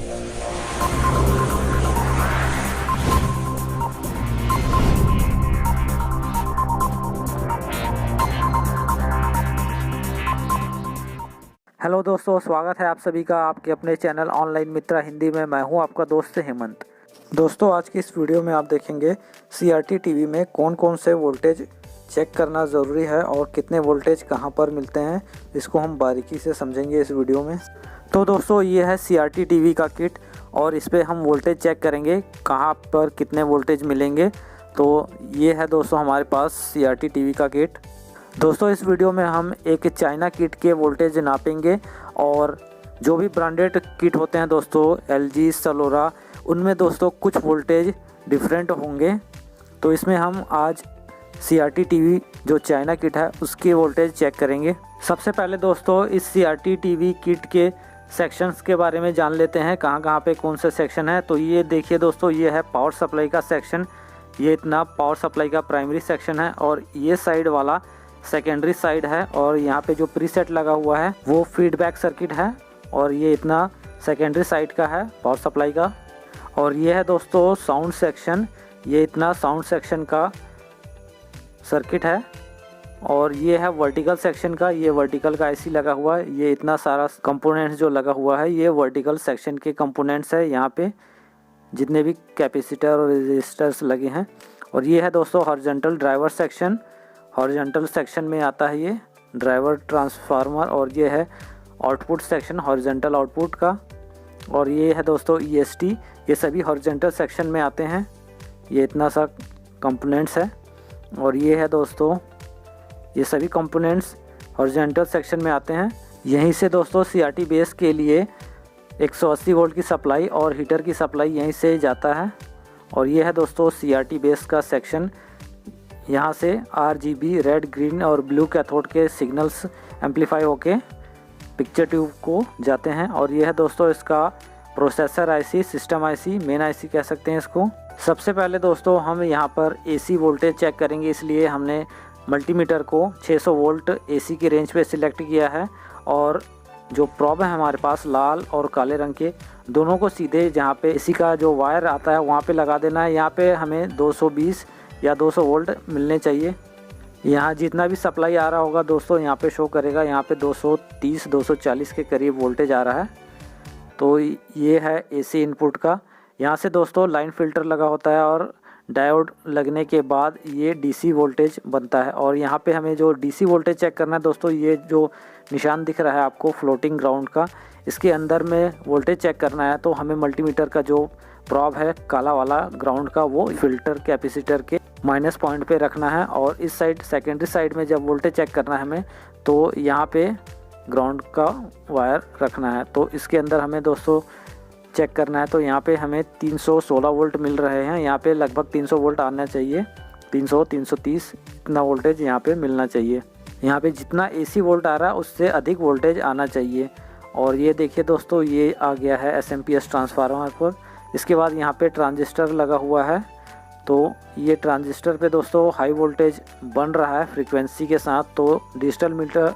Hello दोस्तों, स्वागत है आप सभी का आपके अपने चैनल ऑनलाइन मित्रा हिंदी में। मैं हूं आपका दोस्त हेमंत। दोस्तों, आज की इस वीडियो में आप देखेंगे सीआरटी टीवी में कौन कौन से वोल्टेज चेक करना ज़रूरी है और कितने वोल्टेज कहां पर मिलते हैं, इसको हम बारीकी से समझेंगे इस वीडियो में। तो दोस्तों, ये है सीआरटी टीवी का किट और इस पर हम वोल्टेज चेक करेंगे कहाँ पर कितने वोल्टेज मिलेंगे। तो ये है दोस्तों हमारे पास सीआरटी टीवी का किट। दोस्तों, इस वीडियो में हम एक चाइना किट के वोल्टेज नापेंगे और जो भी ब्रांडेड किट होते हैं दोस्तों, एलजी, सलोरा, उनमें दोस्तों कुछ वोल्टेज डिफरेंट होंगे। तो इसमें हम आज सीआरटी टीवी जो चाइना किट है उसके वोल्टेज चेक करेंगे। सबसे पहले दोस्तों इस सीआरटी टीवी किट के सेक्शंस के बारे में जान लेते हैं, कहाँ कहाँ पे कौन से सेक्शन है। तो ये देखिए दोस्तों, ये है पावर सप्लाई का सेक्शन। ये इतना पावर सप्लाई का प्राइमरी सेक्शन है और ये साइड वाला सेकेंडरी साइड है और यहाँ पे जो प्रीसेट लगा हुआ है वो फीडबैक सर्किट है और ये इतना सेकेंडरी साइड का है पावर सप्लाई का। और ये है दोस्तों साउंड सेक्शन, ये इतना साउंड सेक्शन का सर्किट है। और ये है वर्टिकल सेक्शन का, ये वर्टिकल का आईसी लगा हुआ है। ये इतना सारा कंपोनेंट्स जो लगा हुआ है ये वर्टिकल सेक्शन के कंपोनेंट्स है, यहाँ पे जितने भी कैपेसिटर और रेजिस्टर्स लगे हैं। और ये है दोस्तों horizontal driver section, horizontal section में आता है ये ड्राइवर ट्रांसफार्मर। और ये है आउटपुट सेक्शन हॉरिजॉन्टल आउटपुट का। और ये है दोस्तों ईएसटी, ये सभी हॉरिजॉन्टल सेक्शन में आते हैं। ये इतना सा कंपोनेंट्स है और ये है दोस्तों ये सभी कंपोनेंट्स हॉरिजॉन्टल सेक्शन में आते हैं। यहीं से दोस्तों सीआरटी बेस के लिए 180 वोल्ट की सप्लाई और हीटर की सप्लाई यहीं से जाता है। और ये है दोस्तों सीआरटी बेस का सेक्शन, यहाँ से आरजीबी रेड, ग्रीन और ब्लू कैथोड के सिग्नल्स एम्पलीफाई होके पिक्चर ट्यूब को जाते हैं। और ये है दोस्तों इसका processor IC, system IC, main IC कह सकते हैं इसको। सबसे पहले दोस्तों हम यहाँ पर एसी वोल्टेज चेक करेंगे, इसलिए हमने मल्टीमीटर को 600 वोल्ट एसी की रेंज पे सिलेक्ट किया है। और जो प्रॉब है हमारे पास लाल और काले रंग के, दोनों को सीधे जहाँ पे एसी का जो वायर आता है वहाँ पे लगा देना है। यहाँ पे हमें 220 या 200 वोल्ट मिलने चाहिए। यहाँ जितना भी सप्लाई आ रहा होगा दोस्तों यहाँ पे शो करेगा, यहाँ पे 230 240 के करीब वोल्टेज आ रहा है। तो ये है एसी इनपुट का। यहाँ से दोस्तों लाइन फिल्टर लगा होता है और डायोड लगने के बाद ये डीसी वोल्टेज बनता है। और यहाँ पे हमें जो डीसी वोल्टेज चेक करना है दोस्तों, ये जो निशान दिख रहा है आपको फ्लोटिंग ग्राउंड का, इसके अंदर में वोल्टेज चेक करना है। तो हमें मल्टीमीटर का जो प्रॉब है काला वाला ग्राउंड का, वो फिल्टर कैपेसिटर के माइनस पॉइंट पे रखना है। और इस साइड सेकेंडरी साइड में जब वोल्टेज चेक करना है हमें, तो यहाँ पे ग्राउंड का वायर रखना है। तो इसके अंदर हमें दोस्तों चेक करना है। तो यहाँ पे हमें 316 वोल्ट मिल रहे हैं, यहाँ पे लगभग 300 वोल्ट आना चाहिए, 300 330 इतना वोल्टेज यहाँ पे मिलना चाहिए। यहाँ पे जितना एसी वोल्ट आ रहा है उससे अधिक वोल्टेज आना चाहिए। और ये देखिए दोस्तों, ये आ गया है एसएमपीएस ट्रांसफार्मर पर। इसके बाद यहाँ पे ट्रांजिस्टर लगा हुआ है। तो ये ट्रांजिस्टर पे दोस्तों हाई वोल्टेज बन रहा है फ्रीक्वेंसी के साथ। तो डिजिटल मीटर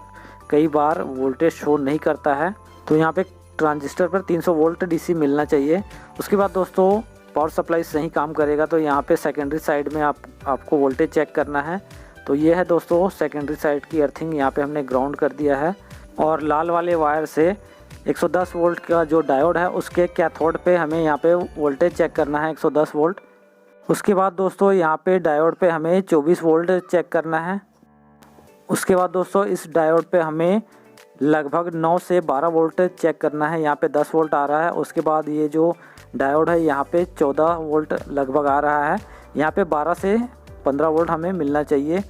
कई बार वोल्टेज शो नहीं करता है। तो यहाँ पे ट्रांजिस्टर पर 300 वोल्ट डीसी मिलना चाहिए। उसके बाद दोस्तों पावर सप्लाई सही काम करेगा। तो यहाँ पे सेकेंडरी साइड में आपको वोल्टेज चेक करना है। तो ये है दोस्तों सेकेंडरी साइड की अर्थिंग, यहाँ पे हमने ग्राउंड कर दिया है। और लाल वाले वायर से 110 वोल्ट का जो डायोड है उसके कैथोड पे हमें यहाँ पे वोल्टेज चेक करना है 110 वोल्ट। उसके बाद दोस्तों यहाँ पे डायोड पे हमें 24 वोल्ट चेक करना है। उसके बाद दोस्तों इस डायोड पे हमें लगभग 9 से 12 वोल्ट चेक करना है, यहाँ पे 10 वोल्ट आ रहा है। उसके बाद ये जो डायोड है यहाँ पे 14 वोल्ट लगभग आ रहा है, यहाँ पे 12 से 15 वोल्ट हमें मिलना चाहिए,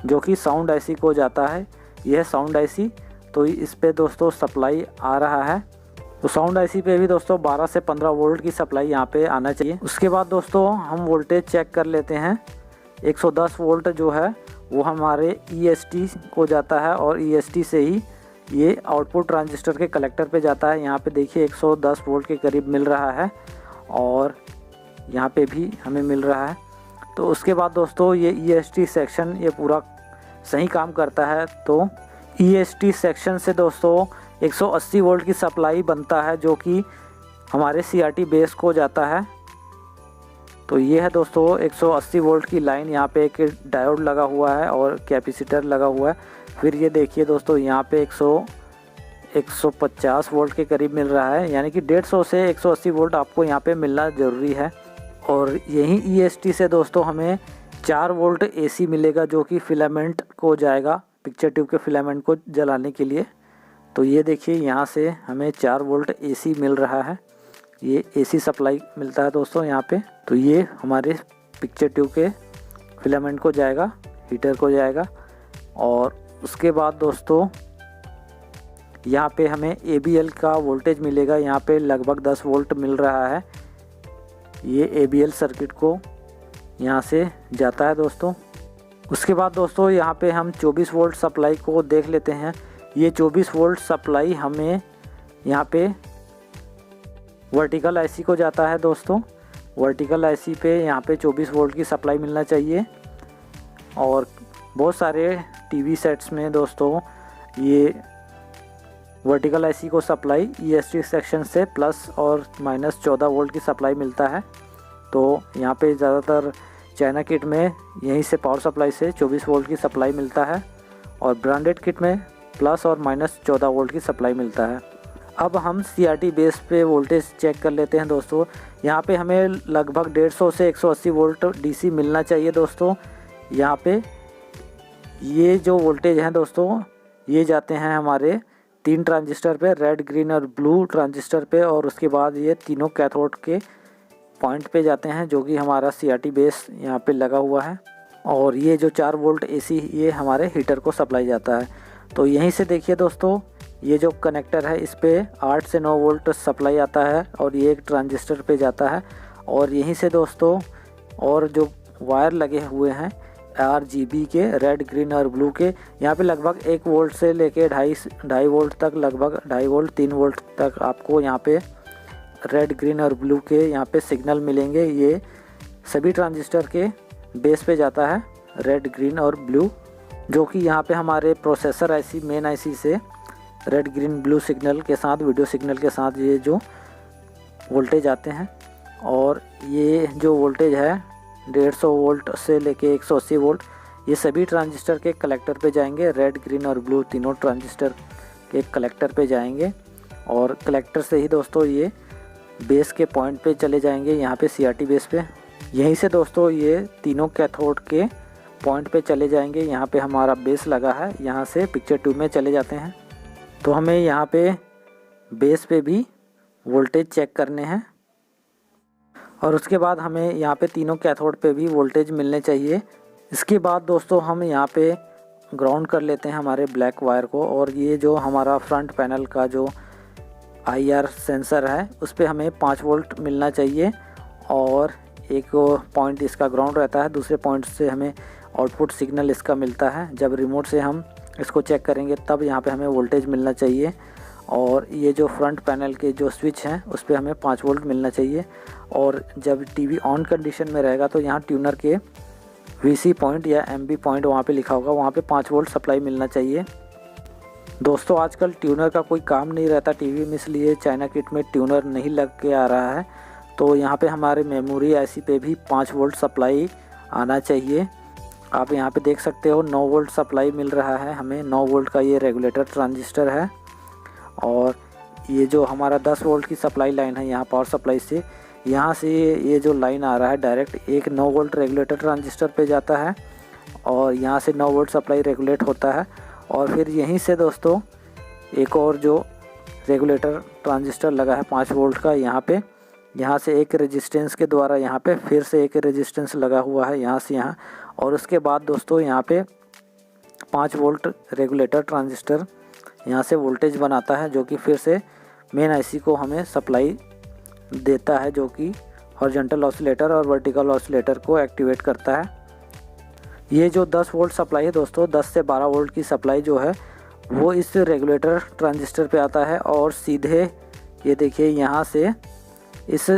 जो कि साउंड आईसी को जाता है। यह है साउंड आईसी। तो इस पे दोस्तों सप्लाई आ रहा है। तो साउंड आईसी पे भी दोस्तों 12 से 15 वोल्ट की सप्लाई यहाँ पे आना चाहिए। उसके बाद दोस्तों हम वोल्टेज चेक कर लेते हैं। 110 वोल्ट जो है वो हमारे ईएसटी को जाता है और ईएसटी से ही ये आउटपुट ट्रांजिस्टर के कलेक्टर पे जाता है। यहाँ पे देखिए 110 वोल्ट के करीब मिल रहा है और यहाँ पे भी हमें मिल रहा है। तो उसके बाद दोस्तों ये ईएसटी सेक्शन ये पूरा सही काम करता है। तो ईएसटी सेक्शन से दोस्तों 180 वोल्ट की सप्लाई बनता है, जो कि हमारे CRT बेस को जाता है। तो ये है दोस्तों 180 वोल्ट की लाइन, यहाँ पे एक डायोड लगा हुआ है और कैपेसिटर लगा हुआ है। फिर ये देखिए दोस्तों यहाँ पे 150 वोल्ट के करीब मिल रहा है, यानी कि 150 से 180 वोल्ट आपको यहाँ पे मिलना ज़रूरी है। और यही EST से दोस्तों हमें 4 वोल्ट AC मिलेगा, जो कि फिलामेंट को जाएगा, पिक्चर ट्यूब के फिलामेंट को जलाने के लिए। तो ये देखिए यहाँ से हमें 4 वोल्ट AC मिल रहा है, ये AC सप्लाई मिलता है दोस्तों यहाँ पे। तो ये हमारे पिक्चर ट्यूब के फिलामेंट को जाएगा, हीटर को जाएगा। और उसके बाद दोस्तों यहाँ पे हमें ABL का वोल्टेज मिलेगा, यहाँ पे लगभग 10 वोल्ट मिल रहा है। ये ABL सर्किट को यहाँ से जाता है दोस्तों। उसके बाद दोस्तों यहाँ पे हम 24 वोल्ट सप्लाई को देख लेते हैं। ये 24 वोल्ट सप्लाई हमें यहाँ पे वर्टिकल IC को जाता है दोस्तों। वर्टिकल IC पे यहाँ पे 24 वोल्ट की सप्लाई मिलना चाहिए। और बहुत सारे टीवी सेट्स में दोस्तों ये वर्टिकल IC को सप्लाई EST सेक्शन से प्लस और माइनस 14 वोल्ट की सप्लाई मिलता है। तो यहाँ पे ज़्यादातर चाइना किट में यहीं से पावर सप्लाई से 24 वोल्ट की सप्लाई मिलता है और ब्रांडेड किट में प्लस और माइनस 14 वोल्ट की सप्लाई मिलता है। अब हम CRT बेस पे वोल्टेज चेक कर लेते हैं दोस्तों। यहाँ पे हमें लगभग 150 से 180 वोल्ट DC मिलना चाहिए दोस्तों। यहाँ पे ये जो वोल्टेज हैं दोस्तों, ये जाते हैं हमारे 3 ट्रांजिस्टर पे, रेड, ग्रीन और ब्लू ट्रांजिस्टर पे। और उसके बाद ये तीनों कैथोड के पॉइंट पे जाते हैं, जो कि हमारा CRT बेस यहाँ पे लगा हुआ है। और ये जो 4 वोल्ट AC ये हमारे हीटर को सप्लाई जाता है। तो यहीं से देखिए दोस्तों, ये जो कनेक्टर है इस पे 8 से 9 वोल्ट सप्लाई आता है और ये एक ट्रांजिस्टर पे जाता है। और यहीं से दोस्तों और जो वायर लगे हुए हैं RGB के, रेड, ग्रीन और ब्लू के, यहाँ पे लगभग 1 वोल्ट से लेके 2.5 वोल्ट तक, लगभग 2.5 वोल्ट 3 वोल्ट तक आपको यहाँ पे रेड, ग्रीन और ब्लू के यहाँ पे सिग्नल मिलेंगे। ये सभी ट्रांजिस्टर के बेस पे जाता है, रेड, ग्रीन और ब्लू, जो कि यहाँ पे हमारे प्रोसेसर IC मेन IC से रेड, ग्रीन, ब्लू सिग्नल के साथ, वीडियो सिग्नल के साथ ये जो वोल्टेज आते हैं। और ये जो वोल्टेज है 150 वोल्ट से लेके 180 वोल्ट, ये सभी ट्रांजिस्टर के कलेक्टर पे जाएंगे। रेड, ग्रीन और ब्लू तीनों ट्रांजिस्टर के कलेक्टर पे जाएंगे और कलेक्टर से ही दोस्तों ये बेस के पॉइंट पे चले जाएंगे, यहाँ पे CRT बेस पे। यहीं से दोस्तों ये तीनों कैथोड के पॉइंट पे चले जाएंगे, यहाँ पे हमारा बेस लगा है, यहाँ से पिक्चर ट्यूब में चले जाते हैं। तो हमें यहाँ पे बेस पे भी वोल्टेज चेक करने हैं और उसके बाद हमें यहाँ पे तीनों कैथोड पे भी वोल्टेज मिलने चाहिए। इसके बाद दोस्तों हम यहाँ पे ग्राउंड कर लेते हैं हमारे ब्लैक वायर को। और ये जो हमारा फ्रंट पैनल का जो IR सेंसर है उस पे हमें 5 वोल्ट मिलना चाहिए और एक पॉइंट इसका ग्राउंड रहता है, दूसरे पॉइंट से हमें आउटपुट सिग्नल इसका मिलता है। जब रिमोट से हम इसको चेक करेंगे तब यहाँ पे हमें वोल्टेज मिलना चाहिए। और ये जो फ्रंट पैनल के जो स्विच हैं उस पे हमें 5 वोल्ट मिलना चाहिए। और जब टीवी ऑन कंडीशन में रहेगा तो यहाँ ट्यूनर के VC पॉइंट या MB पॉइंट वहाँ पे लिखा होगा, वहाँ पे 5 वोल्ट सप्लाई मिलना चाहिए। दोस्तों आजकल ट्यूनर का कोई काम नहीं रहता टीवी में, इसलिए चाइना किट में ट्यूनर नहीं लग के आ रहा है। तो यहाँ पे हमारे मेमोरी IC पे भी 5 वोल्ट सप्लाई आना चाहिए। आप यहाँ पे देख सकते हो 9 वोल्ट सप्लाई मिल रहा है हमें। 9 वोल्ट का ये रेगुलेटर ट्रांजिस्टर है और ये जो हमारा 10 वोल्ट की सप्लाई लाइन है यहाँ पावर सप्लाई से, यहाँ से ये जो लाइन आ रहा है डायरेक्ट एक 9 वोल्ट रेगुलेटर ट्रांजिस्टर पे जाता है और यहाँ से 9 वोल्ट सप्लाई रेगुलेट होता है। और फिर यहीं से दोस्तों एक और जो रेगुलेटर ट्रांजिस्टर लगा है 5 वोल्ट का, यहाँ से एक रेजिस्टेंस के द्वारा यहाँ पे फिर से एक रेजिस्टेंस लगा हुआ है यहाँ से यहाँ। और उसके बाद दोस्तों यहाँ पे 5 वोल्ट रेगुलेटर ट्रांजिस्टर यहाँ से वोल्टेज बनाता है, जो कि फिर से मेन IC को हमें सप्लाई देता है, जो कि हॉरिजॉन्टल ऑसिलेटर और वर्टिकल ऑसिलेटर को एक्टिवेट करता है। ये जो 10 वोल्ट सप्लाई है दोस्तों, 10 से 12 वोल्ट की सप्लाई जो है वो इस रेगुलेटर ट्रांजिस्टर पे आता है और सीधे ये देखिए यहाँ से इस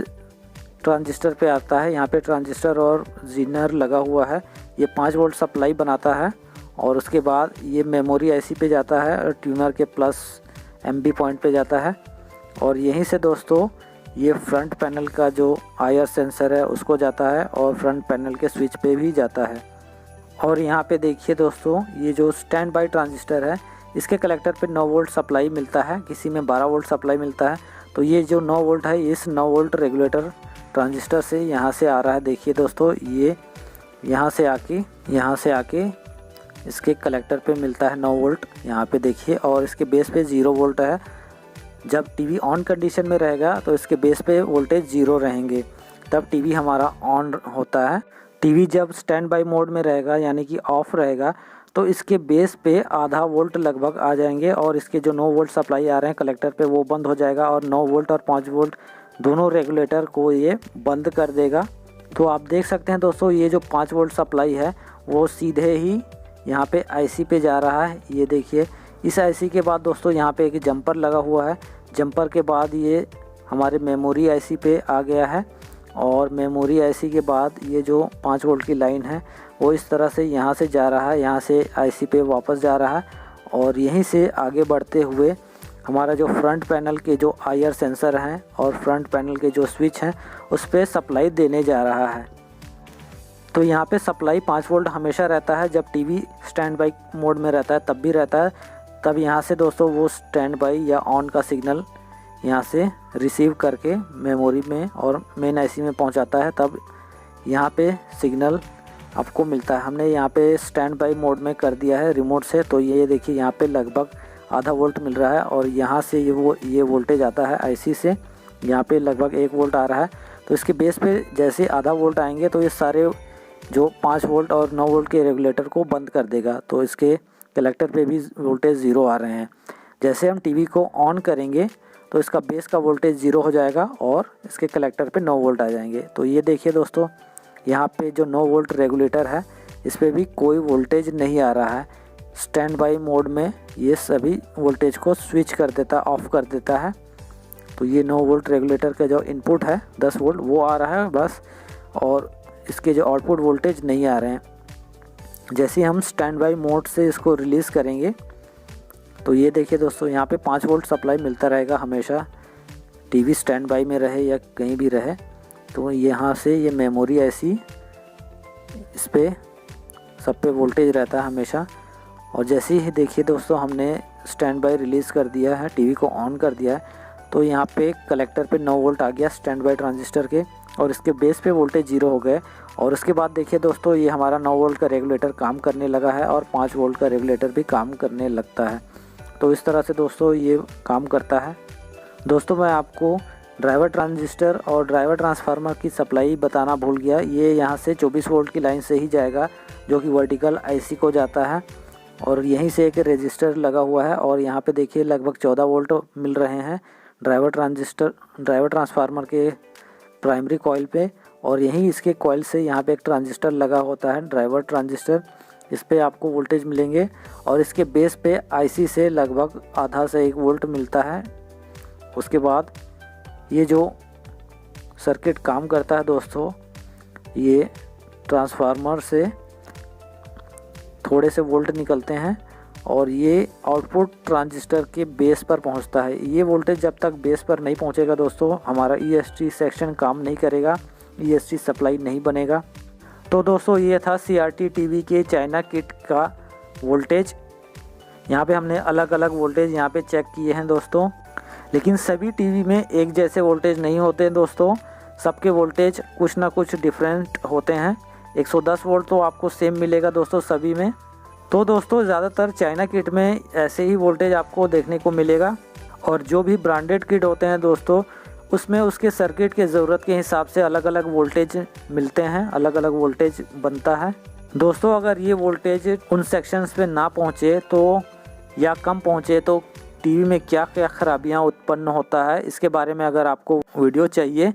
ट्रांजिस्टर पे आता है। यहाँ पे ट्रांजिस्टर और जीनर लगा हुआ है, ये 5 वोल्ट सप्लाई बनाता है। और उसके बाद ये मेमोरी IC पे जाता है और ट्यूनर के प्लस MB पॉइंट पे जाता है। और यहीं से दोस्तों ये फ्रंट पैनल का जो IR सेंसर है उसको जाता है और फ्रंट पैनल के स्विच पे भी जाता है। और यहाँ पे देखिए दोस्तों, ये जो स्टैंड बाई ट्रांजिस्टर है इसके कलेक्टर पे 9 वोल्ट सप्लाई मिलता है, किसी में 12 वोल्ट सप्लाई मिलता है। तो ये जो 9 वोल्ट है इस 9 वोल्ट रेगुलेटर ट्रांजिस्टर से यहाँ से आ रहा है। देखिए दोस्तों, ये यहाँ से आके इसके कलेक्टर पे मिलता है 9 वोल्ट, यहाँ पे देखिए। और इसके बेस पे 0 वोल्ट है। जब टीवी ऑन कंडीशन में रहेगा तो इसके बेस पे वोल्टेज 0 रहेंगे, तब टीवी हमारा ऑन होता है। टीवी जब स्टैंड बाई मोड में रहेगा यानी कि ऑफ रहेगा तो इसके बेस पे आधा वोल्ट लगभग आ जाएंगे और इसके जो 9 वोल्ट सप्लाई आ रहे हैं कलेक्टर पे वो बंद हो जाएगा और 9 वोल्ट और 5 वोल्ट दोनों रेगुलेटर को ये बंद कर देगा। तो आप देख सकते हैं दोस्तों, ये जो 5 वोल्ट सप्लाई है वो सीधे ही यहाँ पे IC पे जा रहा है। ये देखिए, इस IC के बाद दोस्तों यहाँ पे एक जंपर लगा हुआ है। जंपर के बाद ये हमारे मेमोरी IC पे आ गया है और मेमोरी IC के बाद ये जो 5 वोल्ट की लाइन है वो इस तरह से यहाँ से जा रहा है, यहाँ से IC पे वापस जा रहा है और यहीं से आगे बढ़ते हुए हमारा जो फ्रंट पैनल के जो IR सेंसर हैं और फ्रंट पैनल के जो स्विच हैं उस पर सप्लाई देने जा रहा है। तो यहाँ पे सप्लाई 5 वोल्ट हमेशा रहता है, जब टीवी स्टैंड बाई मोड में रहता है तब भी रहता है। तब यहाँ से दोस्तों वो स्टैंड बाई या ऑन का सिग्नल यहाँ से रिसीव करके मेमोरी में और मेन IC में पहुँचाता है, तब यहाँ पे सिग्नल आपको मिलता है। हमने यहाँ पे स्टैंड बाई मोड में कर दिया है रिमोट से, तो ये देखिए यहाँ पे लगभग आधा वोल्ट मिल रहा है और यहाँ से ये वोल्टेज आता है IC से, यहाँ पे लगभग 1 वोल्ट आ रहा है। तो इसके बेस पे जैसे आधा वोल्ट आएंगे तो ये सारे जो 5 वोल्ट और 9 वोल्ट के रेगुलेटर को बंद कर देगा। तो इसके कलेक्टर पे भी वोल्टेज 0 आ रहे हैं। जैसे हम टीवी को ऑन करेंगे तो इसका बेस का वोल्टेज 0 हो जाएगा और इसके कलेक्टर पे 9 वोल्ट आ जाएंगे। तो ये देखिए दोस्तों, यहाँ पे जो 9 वोल्ट रेगुलेटर है इस पर भी कोई वोल्टेज नहीं आ रहा है। स्टैंड बाई मोड में ये सभी वोल्टेज को स्विच कर देता, ऑफ कर देता है। तो ये 9 वोल्ट रेगुलेटर का जो इनपुट है 10 वोल्ट वो आ रहा है बस, और इसके जो आउटपुट वोल्टेज नहीं आ रहे हैं। जैसे हम स्टैंड बाई मोड से इसको रिलीज़ करेंगे तो ये देखिए दोस्तों, यहाँ पे 5 वोल्ट सप्लाई मिलता रहेगा हमेशा, टीवी स्टैंड बाई में रहे या कहीं भी रहे। तो यहाँ से ये मेमोरी IC इस पर सब पे वोल्टेज रहता है हमेशा। और जैसे ही देखिए दोस्तों हमने स्टैंड बाई रिलीज़ कर दिया है, टीवी को ऑन कर दिया है, तो यहाँ पे कलेक्टर पे 9 वोल्ट आ गया स्टैंड बाई ट्रांजिस्टर के और इसके बेस पे वोल्टेज 0 हो गए। और उसके बाद देखिए दोस्तों, ये हमारा 9 वोल्ट का रेगुलेटर काम करने लगा है और 5 वोल्ट का रेगुलेटर भी काम करने लगता है। तो इस तरह से दोस्तों ये काम करता है। दोस्तों मैं आपको ड्राइवर ट्रांजिस्टर और ड्राइवर ट्रांसफार्मर की सप्लाई बताना भूल गया। ये यहाँ से 24 वोल्ट की लाइन से ही जाएगा जो कि वर्टिकल IC को जाता है और यहीं से एक रेजिस्टर लगा हुआ है और यहाँ पे देखिए लगभग 14 वोल्ट मिल रहे हैं ड्राइवर ट्रांसफार्मर के प्राइमरी कॉइल पे। और यहीं इसके कॉइल से यहाँ पे एक ट्रांजिस्टर लगा होता है ड्राइवर ट्रांजिस्टर, इस पे आपको वोल्टेज मिलेंगे और इसके बेस पे IC से लगभग आधा से 1 वोल्ट मिलता है। उसके बाद ये जो सर्किट काम करता है दोस्तों, ये ट्रांसफार्मर से थोड़े से वोल्ट निकलते हैं और ये आउटपुट ट्रांजिस्टर के बेस पर पहुंचता है। ये वोल्टेज जब तक बेस पर नहीं पहुंचेगा दोस्तों हमारा ESC सेक्शन काम नहीं करेगा, ESC सप्लाई नहीं बनेगा। तो दोस्तों ये था CRT टीवी के चाइना किट का वोल्टेज। यहाँ पे हमने अलग अलग वोल्टेज यहाँ पे चेक किए हैं दोस्तों, लेकिन सभी टीवी में एक जैसे वोल्टेज नहीं होते दोस्तों, सबके वोल्टेज कुछ ना कुछ डिफरेंट होते हैं। 110 वोल्ट तो आपको सेम मिलेगा दोस्तों सभी में। तो दोस्तों ज़्यादातर चाइना किट में ऐसे ही वोल्टेज आपको देखने को मिलेगा और जो भी ब्रांडेड किट होते हैं दोस्तों उसमें उसके सर्किट के ज़रूरत के हिसाब से अलग अलग वोल्टेज मिलते हैं, अलग अलग वोल्टेज बनता है दोस्तों। अगर ये वोल्टेज उन सेक्शंस पे ना पहुँचे तो या कम पहुँचे तो टीवी में क्या क्या ख़राबियाँ उत्पन्न होता है, इसके बारे में अगर आपको वीडियो चाहिए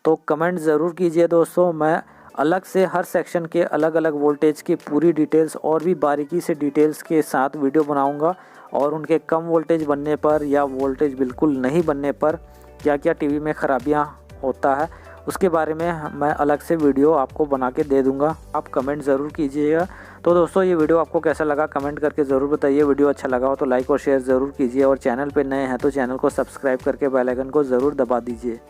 तो कमेंट ज़रूर कीजिए दोस्तों। मैं अलग से हर सेक्शन के अलग अलग वोल्टेज की पूरी डिटेल्स और भी बारीकी से डिटेल्स के साथ वीडियो बनाऊंगा और उनके कम वोल्टेज बनने पर या वोल्टेज बिल्कुल नहीं बनने पर क्या क्या टीवी में ख़राबियाँ होता है उसके बारे में मैं अलग से वीडियो आपको बना के दे दूंगा। आप कमेंट ज़रूर कीजिएगा। तो दोस्तों ये वीडियो आपको कैसा लगा कमेंट करके ज़रूर बताइए। वीडियो अच्छा लगा हो तो लाइक और शेयर ज़रूर कीजिए और चैनल पर नए हैं तो चैनल को सब्सक्राइब करके बेल आइकन को ज़रूर दबा दीजिए।